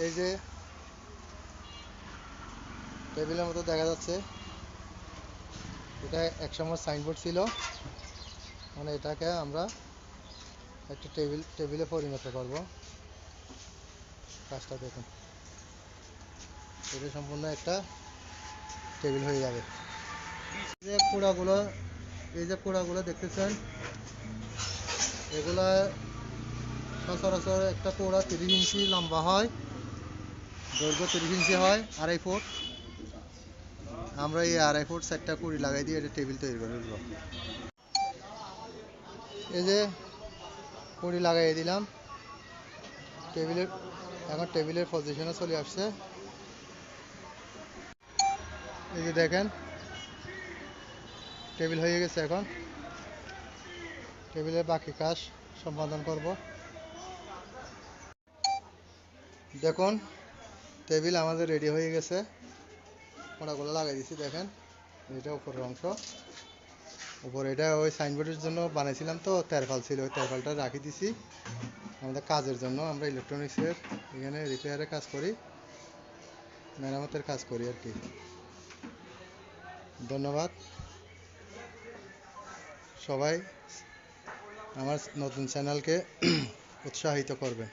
এই যে টেবিলের মতো দেখা যাচ্ছে, এটা একসময় সাইনবোর্ড ছিল, মানে এটাকে আমরা একটা টেবিলে পরিণত করব। কাজটা দেখুন, এটা সম্পূর্ণ একটা টেবিল হয়ে যাবে। এই যে কুড়াগুলো দেখতেছেন, এগুলা সচরাচর একটা কুড়া 30 ইঞ্চি লম্বা হয়, দৈর্ঘ্য 30 ইঞ্চি হয়, 2.5 ফুট। আমরা এই 2.5 ফুট 4টা কুড়ি লাগাই দিয়ে এটা টেবিল তৈরি করে দেবো। এই যে কুড়ি লাগাই দিলাম টেবিলের, এখন টেবিলের পজিশনে চলে আসছে। এই যে দেখেন, টেবিল হয়ে গেছে। এখন টেবিলের বাকি কাজ সম্পাদন করব। দেখুন, টেবিল আমাদের রেডি হয়ে গেছে। মোড়াগুলো লাগাই দিছি, দেখেন এটা উপরের অংশ। উপরে এটা ওই সাইনবোর্ডের জন্য বানাইছিলাম, তো তেরপাল ছিল, ওই তেরপালটা রাখি দিছি আমাদের কাজের জন্য। আমরা ইলেকট্রনিক্সের এখানে রিপেয়ারের কাজ করি, মেরামতের কাজ করি আর কি। ধন্যবাদ। সবাই আমার নতুন চ্যানেলকে উৎসাহিত করবেন।